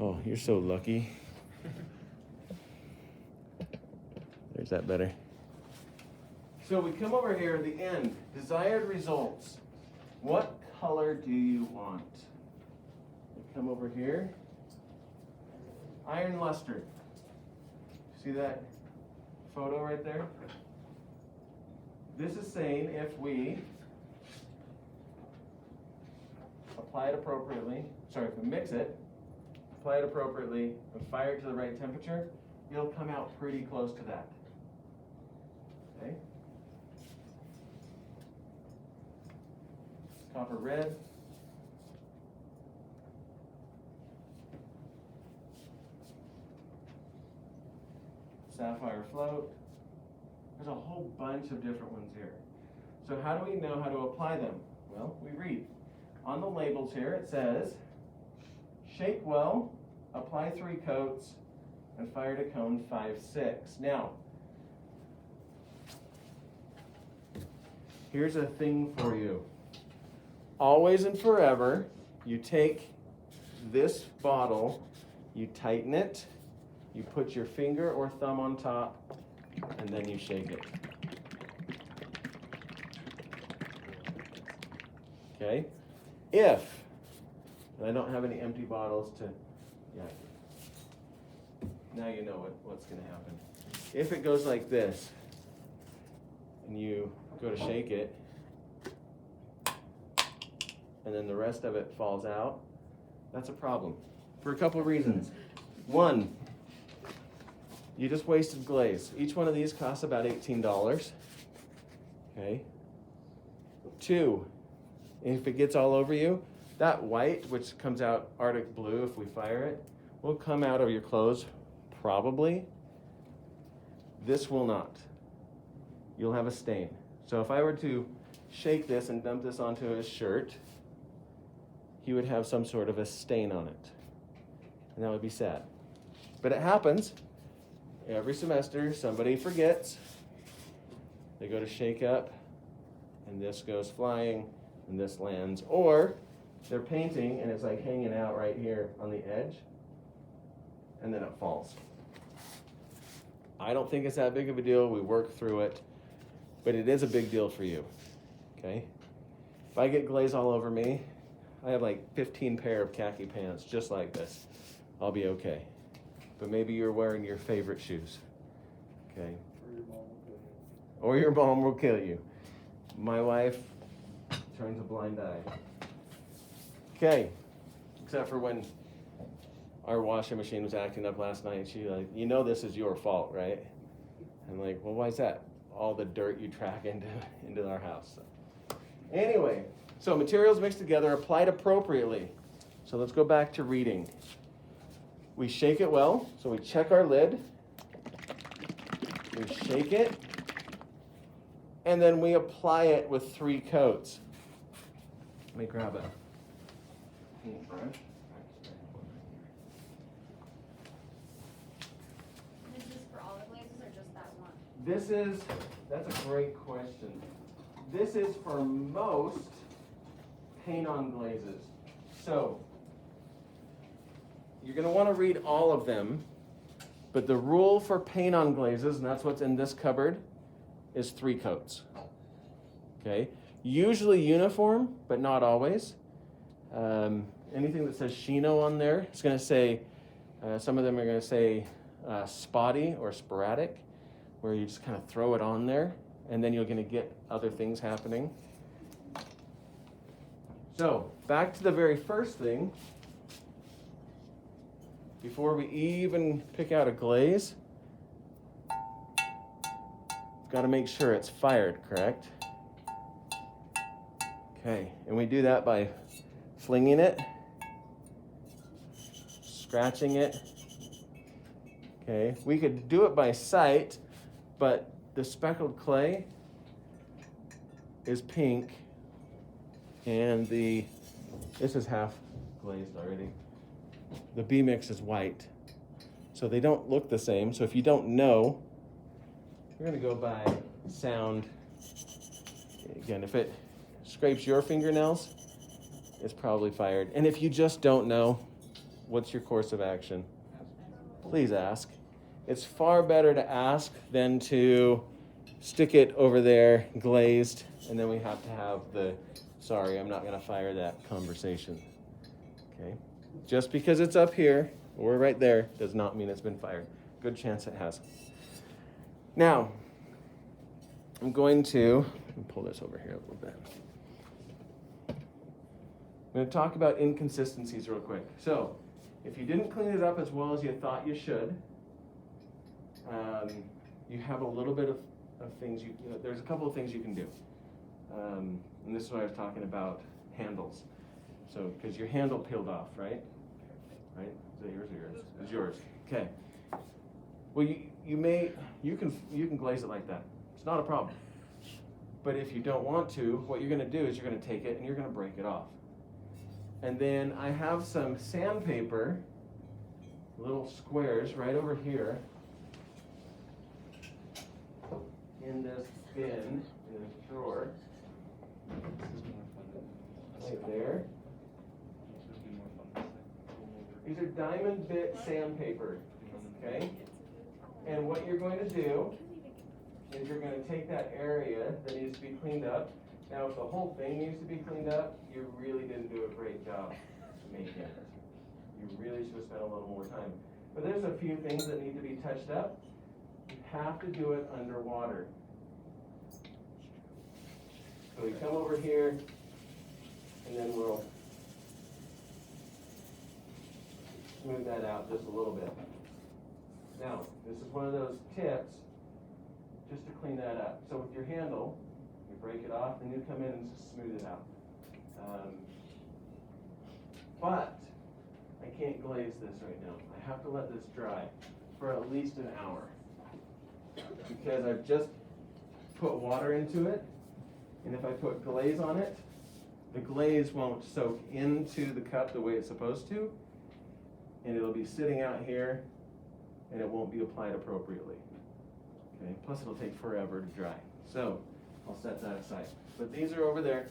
Oh, you're so lucky. There's that better. So we come over here at the end. Desired results. What color do you want? We come over here. Iron luster. See that photo right there? This is saying if we apply it appropriately, if we mix it, apply it appropriately, and fire it to the right temperature, it'll come out pretty close to that. Okay? Copper red. Sapphire float. There's a whole bunch of different ones here. So how do we know how to apply them? Well, we read. On the labels here it says, shake well, apply 3 coats, and fire to cone 5-6. Now, here's a thing for you. Always and forever, you take this bottle, you tighten it, you put your finger or thumb on top, and then you shake it. Okay? If, and I don't have any empty bottles to, now you know what's going to happen. If it goes like this, and you go to shake it, and then the rest of it falls out, that's a problem for a couple of reasons. One, you just wasted glaze. Each one of these costs about $18. Okay. 2, if it gets all over you, that white, which comes out Arctic blue if we fire it, will come out of your clothes probably. This will not. You'll have a stain. So if I were to shake this and dump this onto his shirt, he would have some sort of a stain on it. And that would be sad. But it happens. Every semester, somebody forgets. They go to shake up, and this goes flying, and this lands. Or they're painting, and it's like hanging out right here on the edge, and then it falls. I don't think it's that big of a deal. We work through it, but it is a big deal for you. Okay? If I get glaze all over me, I have like 15 pair of khaki pants just like this. I'll be okay. But maybe you're wearing your favorite shoes. Okay? Or your mom will kill you. My wife turns a blind eye. Okay. Except for when our washing machine was acting up last night. She like, you know this is your fault, right? I'm like, well, why is that? All the dirt you track into our house. So. Anyway, so materials mixed together, applied appropriately. So let's go back to reading. We shake it well, so we check our lid. We shake it, and then we apply it with 3 coats. Let me grab a paintbrush. Is this for all the glazes or just that one? That's a great question. This is for most paint-on glazes. So, you're going to want to read all of them, but the rule for paint-on glazes, and that's what's in this cupboard, is 3 coats. Okay? Usually uniform, but not always. Anything that says Shino on there, it's going to say, some of them are going to say spotty or sporadic, where you just kind of throw it on there, and then you're going to get other things happening. So, back to the very first thing. Before we even pick out a glaze, we've got to make sure it's fired, correct? Okay, and we do that by flinging it, scratching it. Okay, we could do it by sight, but the speckled clay is pink, and this is half glazed already. The B mix is white. So they don't look the same. So if you don't know, you're going to go by sound. Again, if it scrapes your fingernails, it's probably fired. And if you just don't know, what's your course of action? Please ask. It's far better to ask than to stick it over there glazed, and then we have to have the, sorry, I'm not going to fire that conversation. Okay? Just because it's up here or right there does not mean it's been fired. Good chance it has. Now, I'm going to pull this over here a little bit. I'm going to talk about inconsistencies real quick. So, if you didn't clean it up as well as you thought you should, you have a little bit of things, there's a couple of things you can do. And this is what I was talking about, handles. So, because your handle peeled off, right? Right? Is that yours or yours? It's yours. Okay. Well, you can glaze it like that. It's not a problem. But if you don't want to, what you're going to do is you're going to take it and you're going to break it off. And then I have some sandpaper, little squares right over here in this bin, in this drawer. Right there. These are diamond bit sandpaper, okay? And what you're going to do is you're going to take that area that needs to be cleaned up. Now, if the whole thing needs to be cleaned up, you really didn't do a great job making it. You really should have spent a little more time. But there's a few things that need to be touched up. You have to do it underwater. So we come over here, and then we'll smooth that out just a little bit. Now, this is one of those tips just to clean that up. So with your handle, you break it off, and you come in and just smooth it out. But I can't glaze this right now. I have to let this dry for at least an hour because I've just put water into it, and if I put glaze on it, the glaze won't soak into the cup the way it's supposed to, and it'll be sitting out here, and it won't be applied appropriately. Okay. Plus, it'll take forever to dry. So I'll set that aside. But these are over there,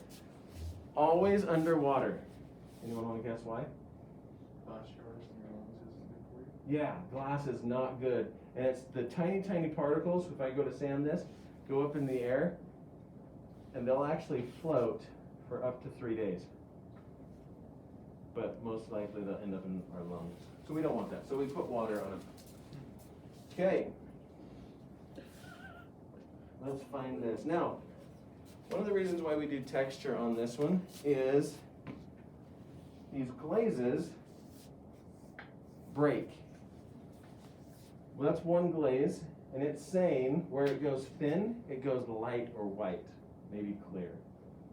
always underwater. Anyone want to guess why? Glass shards and glasses isn't good for you? Yeah, glass is not good. And it's the tiny, tiny particles, if I go to sand this, go up in the air, and they'll actually float for up to 3 days. But most likely they'll end up in our lungs. So we don't want that. So we put water on them. Okay. Let's find this. Now, one of the reasons why we do texture on this one is these glazes break. Well, that's one glaze, and it's saying where it goes thin, it goes light or white, maybe clear.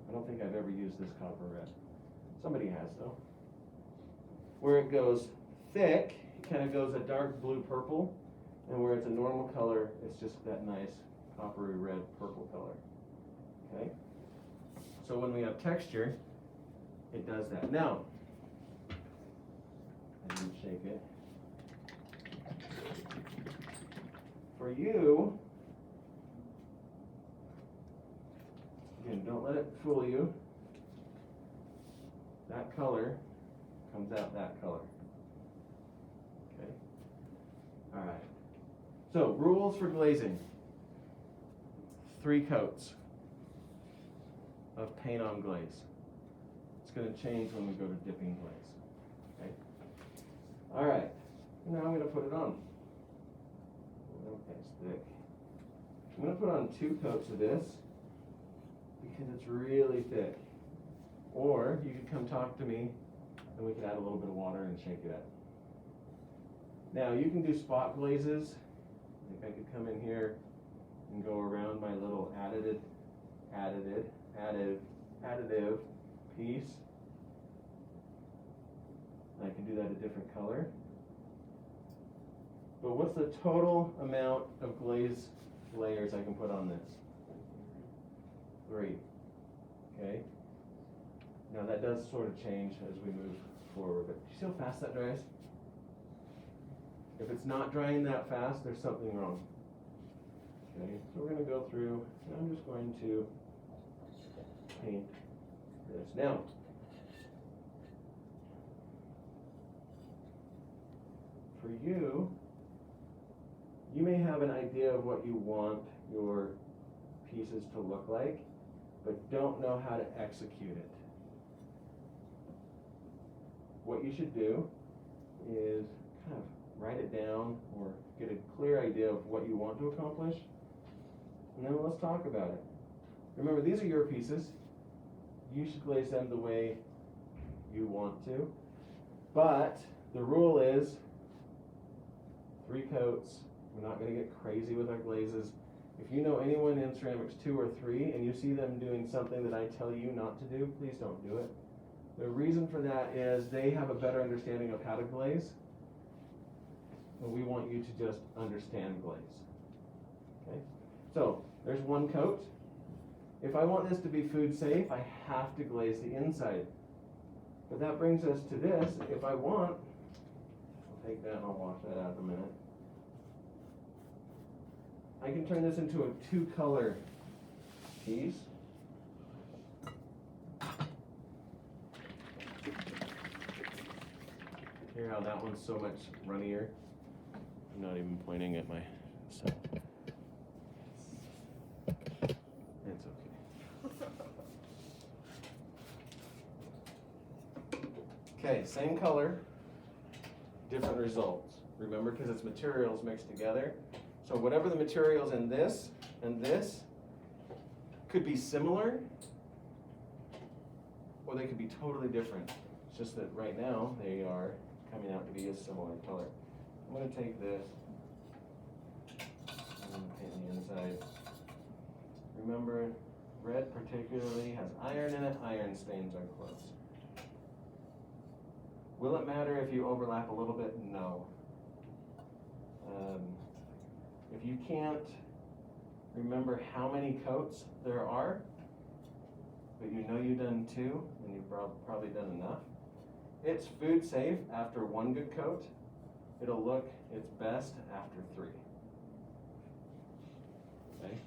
I don't think I've ever used this copper red. Somebody has, though. Where it goes thick, it kind of goes a dark blue purple, and where it's a normal color, it's just that nice coppery red purple color. Okay? So when we have texture, it does that. Now, I didn't shake it. For you, again, don't let it fool you. That color comes out that color. Okay? All right. So, rules for glazing. 3 coats of paint on glaze. It's going to change when we go to dipping glaze. Okay? All right. Now I'm going to put it on. Okay, it's thick. I'm going to put on 2 coats of this because it's really thick. Or you could come talk to me and we could add a little bit of water and shake it up. Now you can do spot glazes. Like I could come in here and go around my little additive piece. I can do that a different color. But what's the total amount of glaze layers I can put on this? 3. Okay? Now that does sort of change as we move forward, but you see how fast that dries? If it's not drying that fast, there's something wrong. Okay, so we're going to go through, and I'm just going to paint this. Now, for you, you may have an idea of what you want your pieces to look like, but don't know how to execute it. What you should do is kind of write it down or get a clear idea of what you want to accomplish, and then let's talk about it. Remember, these are your pieces. You should glaze them the way you want to, but the rule is 3 coats. We're not going to get crazy with our glazes. If you know anyone in ceramics 2 or 3 and you see them doing something that I tell you not to do, please don't do it. The reason for that is they have a better understanding of how to glaze, and we want you to just understand glaze. Okay? So there's 1 coat. If I want this to be food safe, I have to glaze the inside. But that brings us to this. If I want, I'll take that and I'll wash that out in a minute. I can turn this into a 2-color piece. Hear how that one's so much runnier? I'm not even pointing at myself. It's okay. Okay, same color, different results. Remember, because it's materials mixed together. So whatever the materials in this and this could be similar, or they could be totally different. It's just that right now they are coming out to be a similar color. I'm going to take this and paint the inside. Remember, red particularly has iron in it. Iron stains our clothes. Will it matter if you overlap a little bit? No. If you can't remember how many coats there are, but you know you've done 2 and you've probably done enough, it's food safe after 1 good coat. It'll look its best after 3. Okay?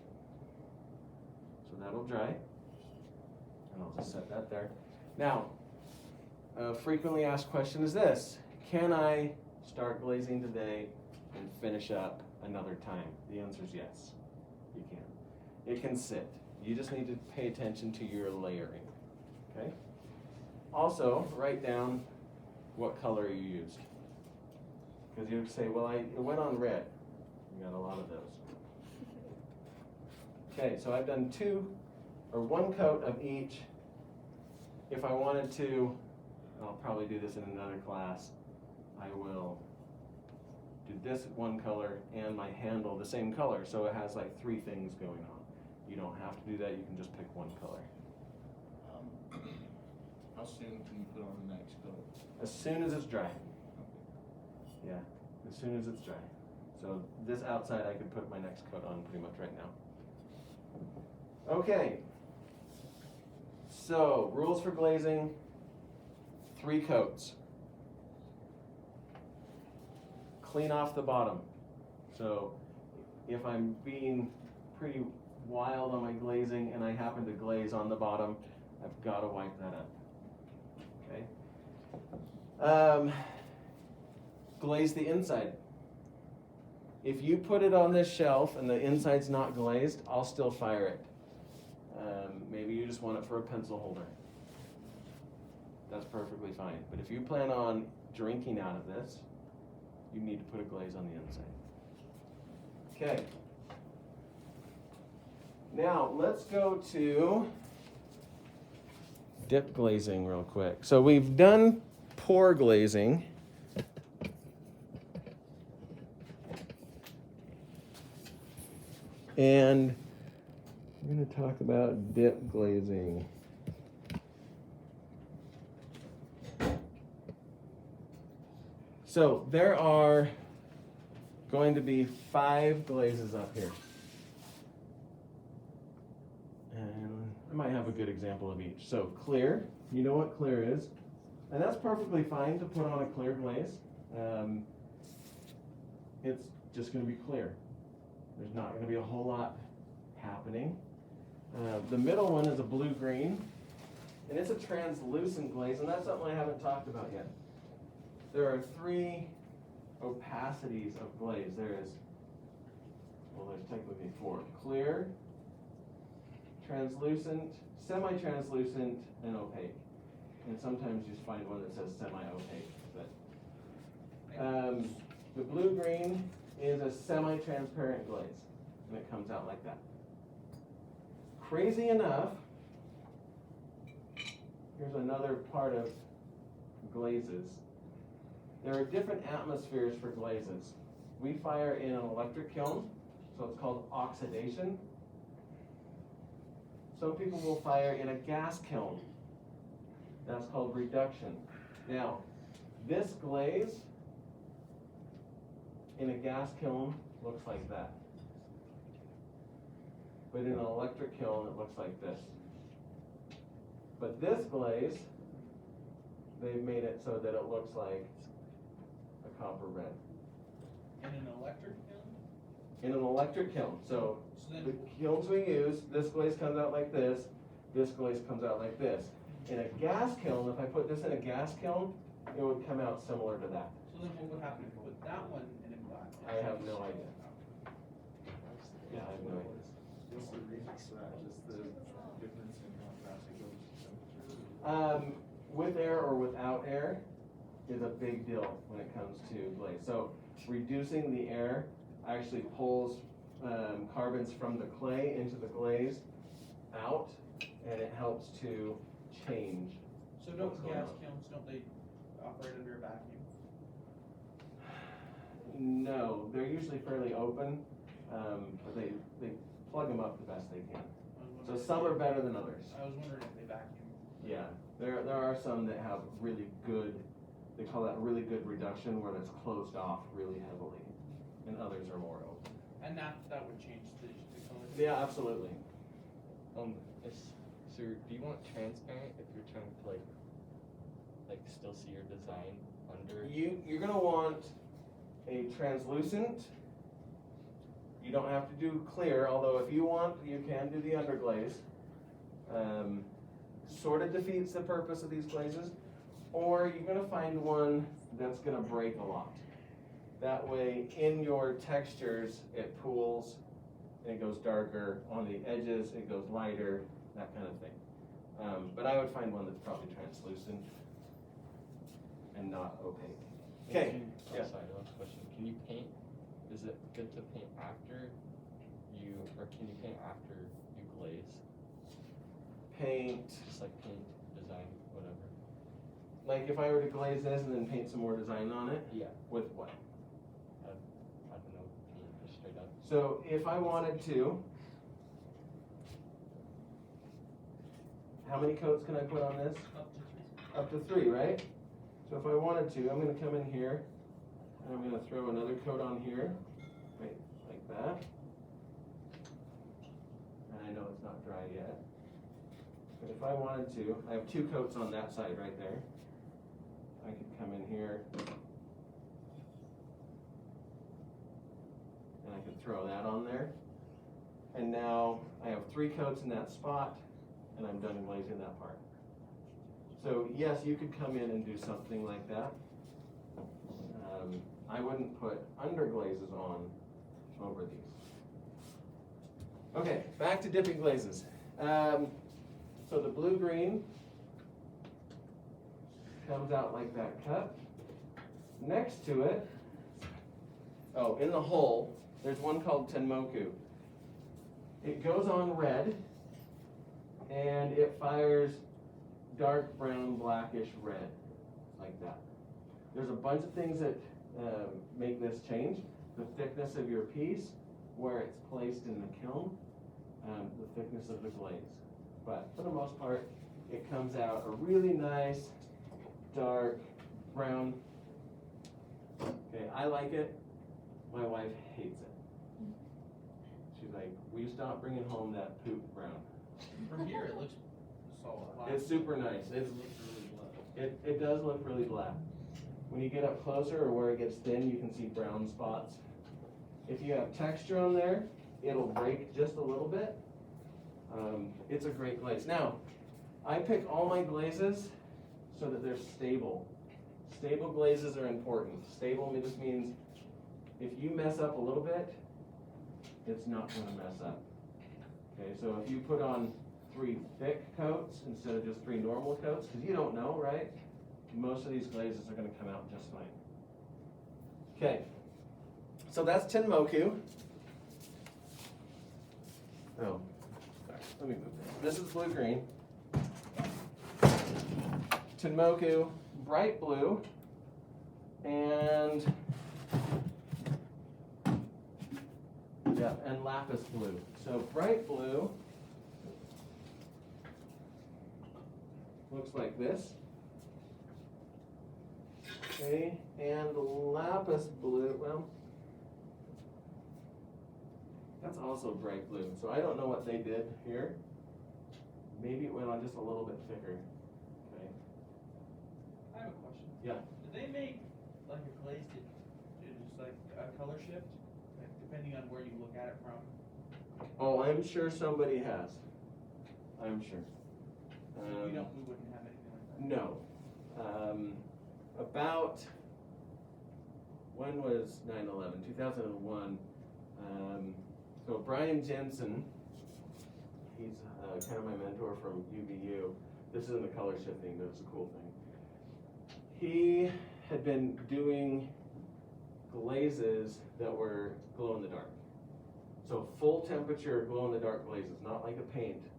So that'll dry, and I'll just set that there. Now, a frequently asked question is this: can I start glazing today and finish up another time? The answer is yes, you can. It can sit. You just need to pay attention to your layering, okay? Also, write down what color you used. Because you say, well, it went on red. You got a lot of those. Okay, so I've done 1 coat of each. If I wanted to, I'll probably do this in another class, I will do this 1 color and my handle the same color, so it has like 3 things going on. You don't have to do that, you can just pick 1 color. How soon can you put on the next coat? As soon as it's dry. Yeah, as soon as it's dry. So this outside I could put my next coat on pretty much right now. Okay, so rules for glazing: 3 coats. Clean off the bottom. So if I'm being pretty wild on my glazing and I happen to glaze on the bottom, I've got to wipe that up. Okay. Glaze the inside. If you put it on this shelf and the inside's not glazed, I'll still fire it. Maybe you just want it for a pencil holder. That's perfectly fine. But if you plan on drinking out of this, you need to put a glaze on the inside. Okay. Now, let's go to dip glazing real quick. So we've done pour glazing. And we're going to talk about dip glazing. So there are going to be 5 glazes up here. And I might have a good example of each. So clear, you know what clear is. And that's perfectly fine to put on a clear glaze. It's just going to be clear. There's not going to be a whole lot happening. The middle one is a blue-green, and it's a translucent glaze, and that's something I haven't talked about yet. There are 3 opacities of glaze. There's technically four: clear, translucent, semi-translucent, and opaque. And sometimes you just find one that says semi-opaque. But the blue-green is a semi-transparent glaze, and it comes out like that. Crazy enough, here's another part of glazes. There are different atmospheres for glazes. We fire in an electric kiln, so it's called oxidation. Some people will fire in a gas kiln. That's called reduction. Now, this glaze in a gas kiln looks like that. But in an electric kiln, it looks like this. But this glaze, they've made it so that it looks like a copper red. In an electric kiln? In an electric kiln. So then, the kilns we use, this glaze comes out like this glaze comes out like this. In a gas kiln, if I put this in a gas kiln, it would come out similar to that. so then what would happen if you put that one in a glass? I have no idea. Yeah, I have no idea. What's the reason for that? Just the difference in how fast it goes to temperature? With air or without air is a big deal when it comes to glaze. So reducing the air actually pulls carbons from the clay into the glaze out, and it helps to change. So don't what's going gas on. kilns, don't they operate under a vacuum? No, they're usually fairly open, but they plug them up the best they can. So some are better than others. I was wondering if they vacuum. Yeah, there are some that have really good, they call that really good reduction, where it's closed off really heavily, and others are more open. And that would change the color? Yeah, absolutely. So do you want transparent if you're trying to like still see your design under? You're gonna want a translucent. You don't have to do clear, although if you want, you can do the underglaze. Sort of defeats the purpose of these glazes. Or you're gonna find one that's gonna break a lot. That way, in your textures, it pools and it goes darker. On the edges, it goes lighter, that kind of thing. But I would find one that's probably translucent and not opaque. Okay. Yeah. Sorry, last question. Can you paint? Is it good to paint after you, or can you paint after you glaze? Paint, Just like paint, design, whatever. like if I were to glaze this and then paint some more design on it, Yeah. with what? I don't know. Paint just straight up. So if I wanted to, how many coats can I put on this? Up to 3. Up to 3, right? So if I wanted to, I'm gonna come in here, and I'm gonna throw another coat on here, right, like that. And I know it's not dry yet. But if I wanted to, I have 2 coats on that side right there. I could come in here, and I could throw that on there. And now I have 3 coats in that spot, and I'm done glazing that part. So yes, you could come in and do something like that. I wouldn't put underglazes on over these. Okay, back to dipping glazes. So the blue-green comes out like that cut. Next to it, oh, in the hole, there's one called tenmoku. It goes on red, and it fires dark brown, blackish red, like that. There's a bunch of things that make this change. The thickness of your piece, where it's placed in the kiln, the thickness of the glaze. But for the most part, it comes out a really nice, dark brown. Okay, I like it. My wife hates it. She's like, will you stop bringing home that poop brown? From here, it looks solid black. It's super nice. It looks really black. It does look really black. When you get up closer or where it gets thin, you can see brown spots. If you have texture on there, it'll break just a little bit. It's a great glaze. Now, I pick all my glazes so that they're stable. Stable glazes are important. Stable just means if you mess up a little bit, it's not going to mess up. Okay, so if you put on 3 thick coats instead of just 3 normal coats, because you don't know, right? Most of these glazes are going to come out just fine. Okay, so that's Tenmoku. Oh, sorry, let me move this. This is blue-green. Tenmoku, bright blue, and yeah, and lapis blue. So bright blue looks like this. Okay, and lapis blue, well, that's also bright blue. So I don't know what they did here. Maybe it went on just a little bit thicker. Okay. I have a question. Yeah. Do they make like a glaze that is like a color shift, like depending on where you look at it from? Oh, I'm sure somebody has. I'm sure. So we wouldn't have anything like that. No. About, when was 9/11? 2001. So Brian Jensen, he's kind of my mentor from UVU. This isn't the color shifting, but it's a cool thing. He had been doing glazes that were glow in the dark. So full temperature glow in the dark glazes, not like a paint.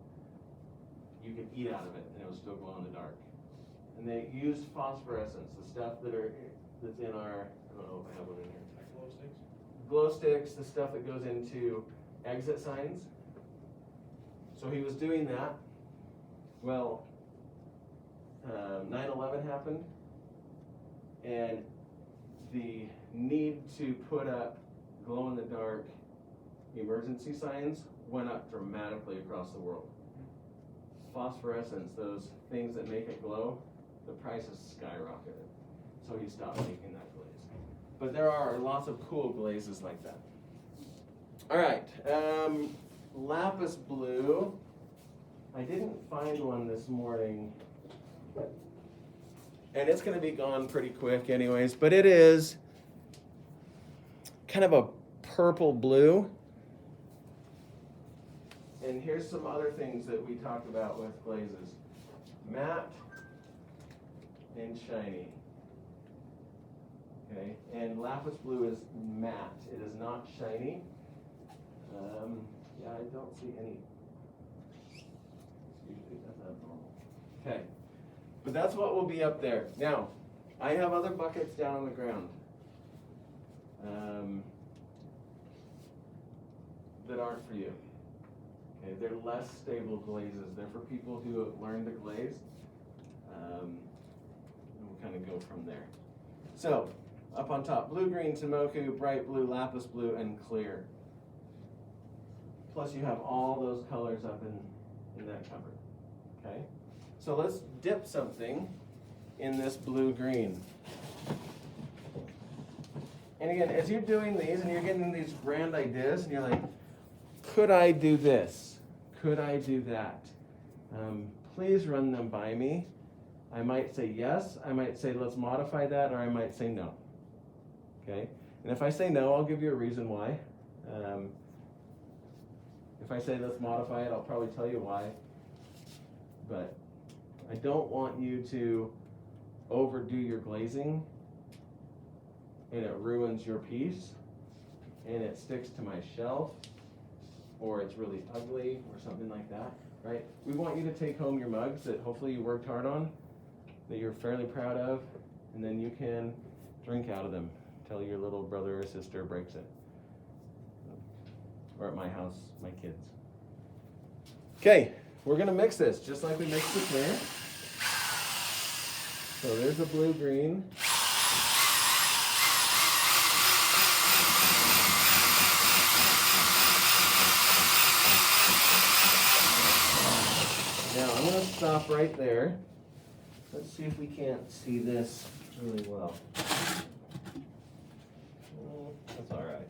You could eat out of it and it would still glow in the dark. And they used phosphorescence, the stuff that's in our, I don't know if I have one in here. Like glow sticks? Glow sticks, the stuff that goes into exit signs. So he was doing that. Well, 9/11 happened, and the need to put up glow-in-the-dark emergency signs went up dramatically across the world. Phosphorescence, those things that make it glow, the prices skyrocketed. So he stopped making that glaze. But there are lots of cool glazes like that. All right, lapis blue. I didn't find one this morning. And it's going to be gone pretty quick anyways, but it is kind of a purple blue. And here's some other things that we talked about with glazes. Matte and shiny. Okay, and lapis blue is matte. It is not shiny. Yeah, I don't see any. Usually that's abnormal. Okay, but that's what will be up there. Now, I have other buckets down on the ground that aren't for you. Okay, they're less stable glazes. They're for people who have learned to glaze. And we'll kind of go from there. So, up on top, blue, green, Tenmoku, bright blue, lapis blue, and clear. Plus you have all those colors up in that cupboard. Okay? So let's dip something in this blue-green. And again, as you're doing these and you're getting these grand ideas and you're like, could I do this? Could I do that? Please run them by me. I might say yes, I might say let's modify that, or I might say no. Okay? And if I say no, I'll give you a reason why. If I say let's modify it, I'll probably tell you why. But I don't want you to overdo your glazing and it ruins your piece and it sticks to my shelf or it's really ugly or something like that, right? We want you to take home your mugs that hopefully you worked hard on, that you're fairly proud of, and then you can drink out of them till your little brother or sister breaks it. Or at my house, my kids. Okay, we're gonna mix this just like we mixed the clear. So there's the blue-green. Now I'm gonna stop right there. Let's see if we can't see this really well. That's all right.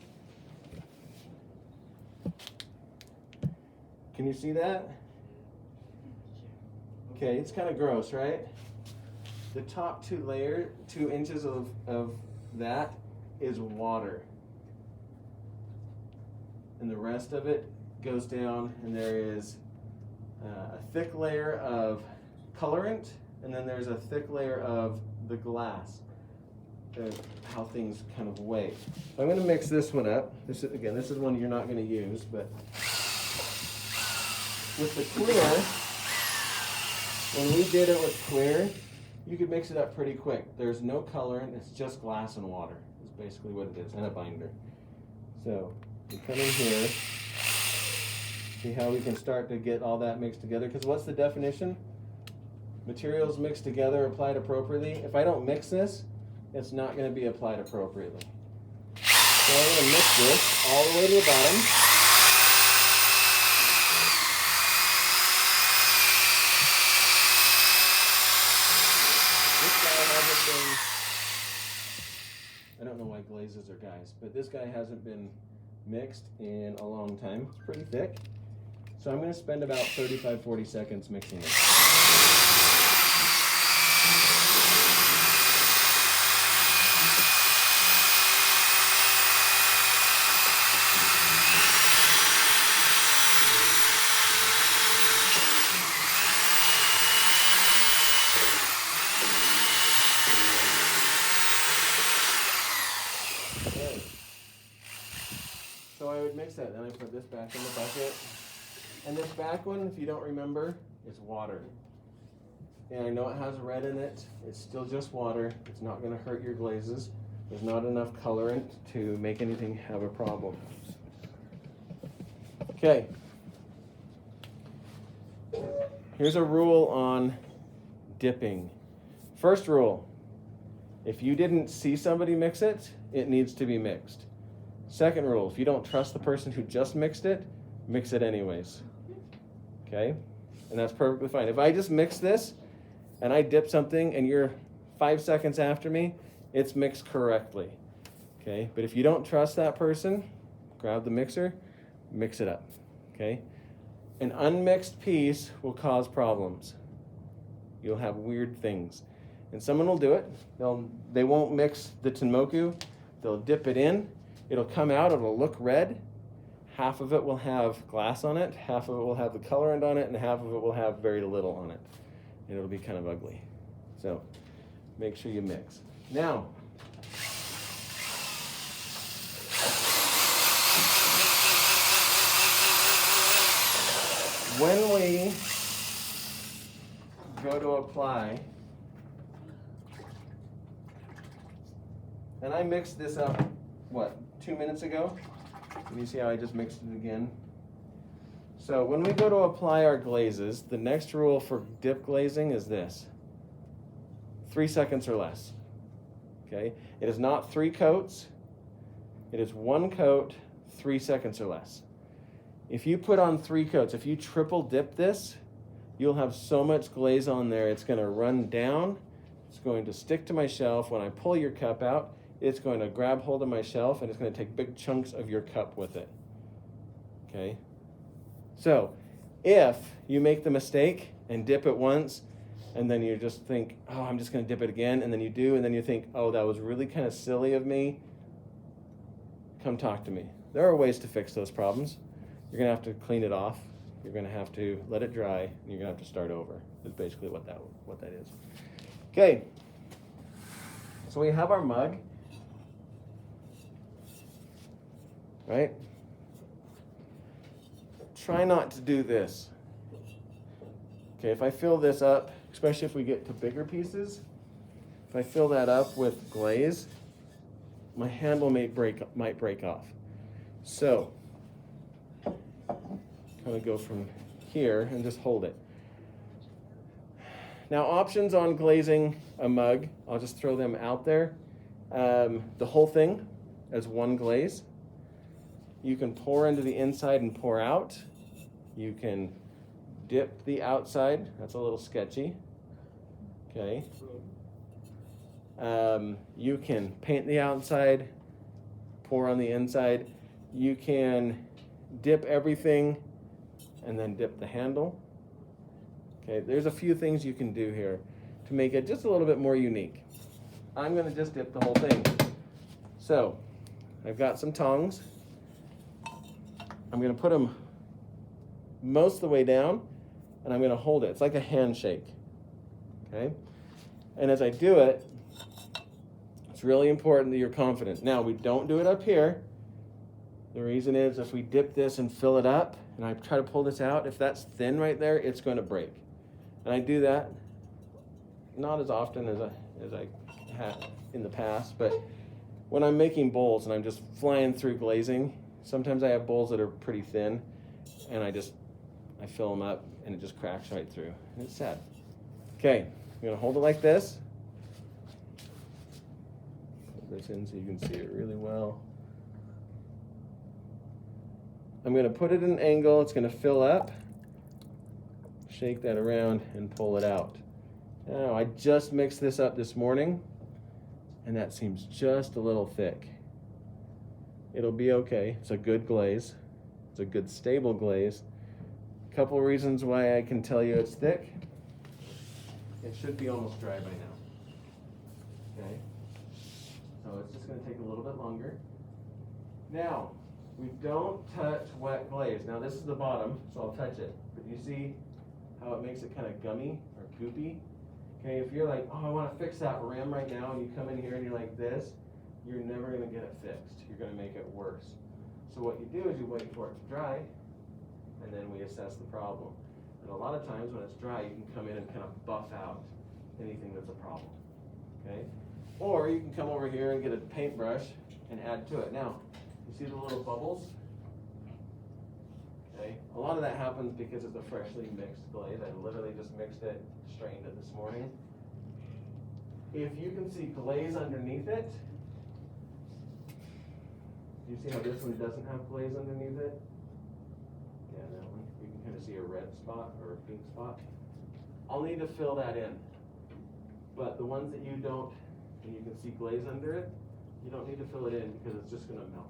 Can you see that? Okay, it's kind of gross, right? The top 2 inches of that is water. And the rest of it goes down, and there is a thick layer of colorant, and then there's a thick layer of the glass, how things kind of weigh. So I'm going to mix this one up. This is one you're not going to use, but with the clear, when we did it with clear, you could mix it up pretty quick. There's no colorant, it's just glass and water. Is basically what it is, and a binder. So we come in here, see how we can start to get all that mixed together, because what's the definition? Materials mixed together, applied appropriately. If I don't mix this, it's not going to be applied appropriately. So I'm going to mix this all the way to the bottom. This guy hasn't been, I don't know why glazes are guys, but this guy hasn't been mixed in a long time. It's pretty thick. So I'm going to spend about 35-40 seconds mixing it. Okay. So I would mix that, then I put this back in the bucket. And this back one, if you don't remember, is water. And I know it has red in it. It's still just water. It's not going to hurt your glazes. There's not enough colorant to make anything have a problem. Okay. Here's a rule on dipping. First rule, if you didn't see somebody mix it, it needs to be mixed. Second rule, if you don't trust the person who just mixed it, mix it anyways. Okay? And that's perfectly fine. If I just mix this and I dip something and you're 5 seconds after me, it's mixed correctly. Okay? But if you don't trust that person, grab the mixer, mix it up. Okay? An unmixed piece will cause problems. You'll have weird things. And someone will do it. They won't mix the tenmoku. They'll dip it in. It'll come out. It'll look red. Half of it will have glass on it. Half of it will have the colorant on it. And half of it will have very little on it. And it'll be kind of ugly. So make sure you mix. Now, when we go to apply, and I mixed this up, 2 minutes ago? Can you see how I just mixed it again? So when we go to apply our glazes, the next rule for dip glazing is this: 3 seconds or less. Okay? It is not 3 coats. It is 1 coat, 3 seconds or less. If you put on 3 coats, if you triple dip this, you'll have so much glaze on there, it's going to run down. It's going to stick to my shelf. When I pull your cup out, it's going to grab hold of my shelf, and it's going to take big chunks of your cup with it. Okay? So, if you make the mistake and dip it once, and then you just think, oh, I'm just going to dip it again, and then you do, and then you think, oh, that was really kind of silly of me, come talk to me. There are ways to fix those problems. You're going to have to clean it off. You're going to have to let it dry, and you're going to have to start over. Is basically what that is. Okay. So we have our mug. Right? Try not to do this. Okay, if I fill this up, especially if we get to bigger pieces, if I fill that up with glaze, my handle might break off. So, kind of go from here and just hold it. Now, options on glazing a mug, I'll just throw them out there. The whole thing as one glaze. You can pour into the inside and pour out. You can dip the outside. That's a little sketchy. Okay. You can paint the outside, pour on the inside. You can dip everything and then dip the handle. Okay, there's a few things you can do here to make it just a little bit more unique. I'm gonna just dip the whole thing. So, I've got some tongs. I'm gonna put them most of the way down, and I'm gonna hold it. It's like a handshake, okay? And as I do it, it's really important that you're confident. Now, we don't do it up here. The reason is if we dip this and fill it up, and I try to pull this out, if that's thin right there, it's going to break. And I do that not as often as I have in the past, but when I'm making bowls and I'm just flying through glazing, sometimes I have bowls that are pretty thin, and I fill them up, and it just cracks right through, and it's sad. Okay, I'm gonna hold it like this. Put this in so you can see it really well. I'm gonna put it in an angle, it's gonna fill up, shake that around, and pull it out. Now, I just mixed this up this morning, and that seems just a little thick. It'll be okay. It's a good glaze. It's a good stable glaze. A couple of reasons why I can tell you it's thick. It should be almost dry by now. Okay? So it's just going to take a little bit longer. Now, we don't touch wet glaze. Now this is the bottom, so I'll touch it. But you see how it makes it kind of gummy or goopy? Okay, if you're like, oh, I want to fix that rim right now, and you come in here and you're like this, you're never going to get it fixed. You're going to make it worse. So what you do is you wait for it to dry, and then we assess the problem. And a lot of times when it's dry, you can come in and kind of buff out anything that's a problem. Okay? Or you can come over here and get a paintbrush and add to it. Now, you see the little bubbles? Okay, a lot of that happens because it's a freshly mixed glaze. I literally just mixed it, strained it this morning. If you can see glaze underneath it, do you see how this one doesn't have glaze underneath it? Yeah, that one. You can kind of see a red spot or a pink spot. I'll need to fill that in. But the ones that you don't, and you can see glaze under it, you don't need to fill it in because it's just going to melt.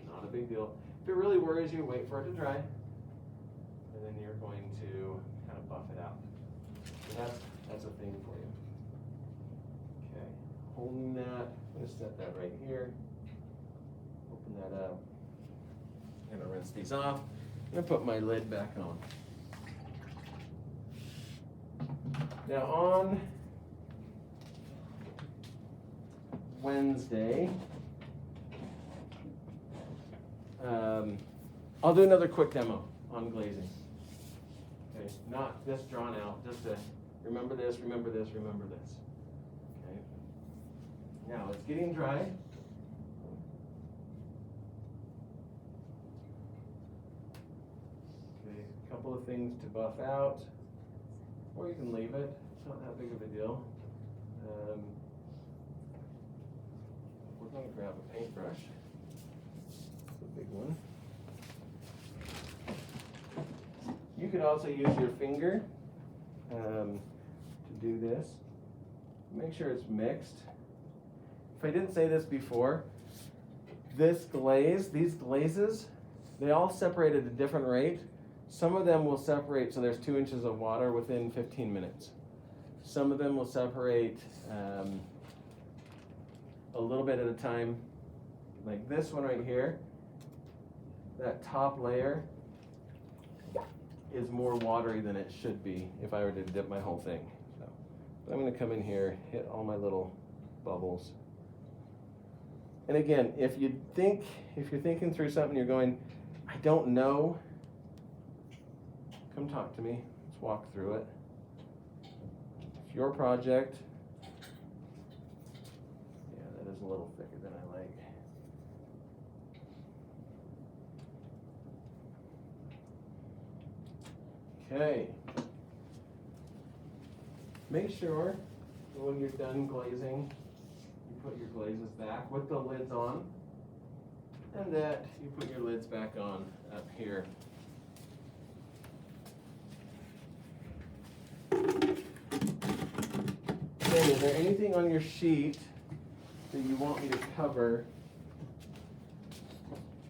Not a big deal. If it really worries you, wait for it to dry, and then you're going to kind of buff it out. So that's a thing for you. Okay, holding that, I'm going to set that right here. Open that up. I'm going to rinse these off. I'm going to put my lid back on. Now on Wednesday, I'll do another quick demo on glazing. Okay, not this drawn out, just to remember this, remember this, remember this. Okay. Now it's getting dry. Okay, a couple of things to buff out, or you can leave it. It's not that big of a deal. We're going to grab a paintbrush. It's a big one. You could also use your finger to do this. Make sure it's mixed. If I didn't say this before, this glaze, these glazes, they all separate at a different rate. Some of them will separate so there's 2 inches of water within 15 minutes. Some of them will separate a little bit at a time, like this one right here. That top layer is more watery than it should be if I were to dip my whole thing. So, but I'm going to come in here, hit all my little bubbles. And again, if you're thinking through something, you're going, I don't know, come talk to me. Let's walk through it. It's your project. Yeah, that is a little thicker than I like. Okay. Make sure that when you're done glazing, you put your glazes back with the lids on, and that you put your lids back on up here. Okay, is there anything on your sheet that you want me to cover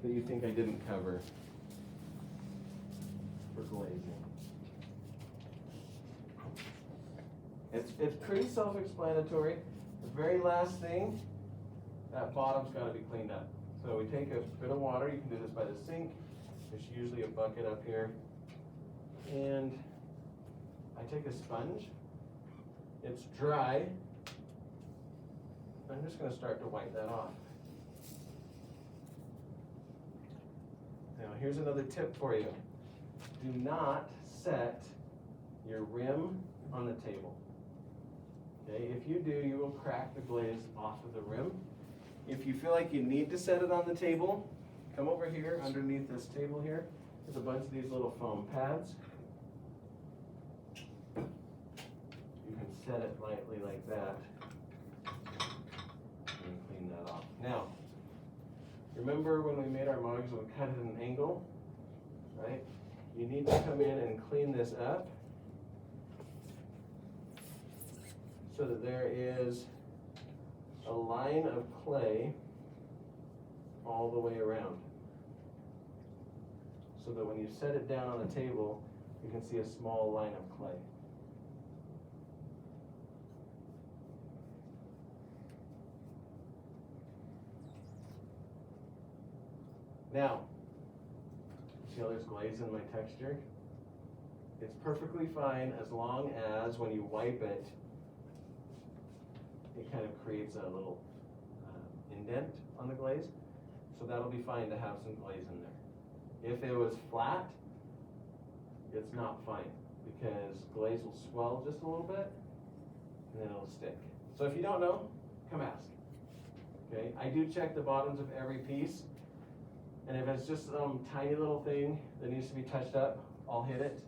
that you think I didn't cover for glazing? It's pretty self-explanatory. The very last thing, that bottom's gotta be cleaned up. So we take a bit of water, you can do this by the sink, there's usually a bucket up here. And I take a sponge, it's dry. I'm just gonna start to wipe that off. Now here's another tip for you. Do not set your rim on the table. Okay, if you do, you will crack the glaze off of the rim. If you feel like you need to set it on the table, come over here underneath this table here. There's a bunch of these little foam pads. You can set it lightly like that and clean that off. Now, remember when we made our mugs, we cut it at an angle, right? You need to come in and clean this up so that there is a line of clay all the way around. So that when you set it down on the table, you can see a small line of clay. Now, see how there's glaze in my texture? It's perfectly fine as long as when you wipe it, it kind of creates a little indent on the glaze. So that'll be fine to have some glaze in there. If it was flat, it's not fine because glaze will swell just a little bit and then it'll stick. So if you don't know, come ask. Okay, I do check the bottoms of every piece. And if it's just some tiny little thing that needs to be touched up, I'll hit it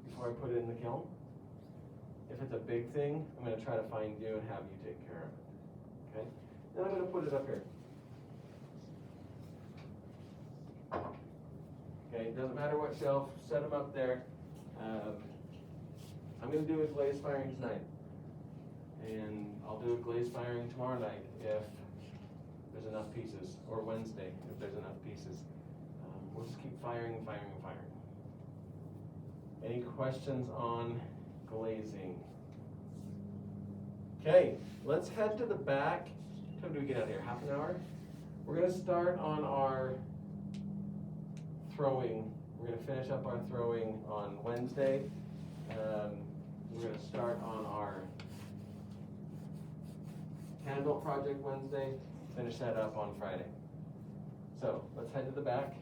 before I put it in the kiln. If it's a big thing, I'm going to try to find you and have you take care of it. Okay? Then I'm going to put it up here. Okay, it doesn't matter what shelf, set them up there. I'm going to do a glaze firing tonight. And I'll do a glaze firing tomorrow night if there's enough pieces, or Wednesday if there's enough pieces. We'll just keep firing and firing and firing. Any questions on glazing? Okay, let's head to the back. What time do we get out of here? Half an hour? We're going to start on our throwing. We're going to finish up our throwing on Wednesday. We're going to start on our handle project Wednesday. Finish that up on Friday. So let's head to the back.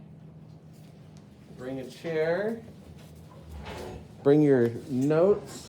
Bring a chair. Bring your notes.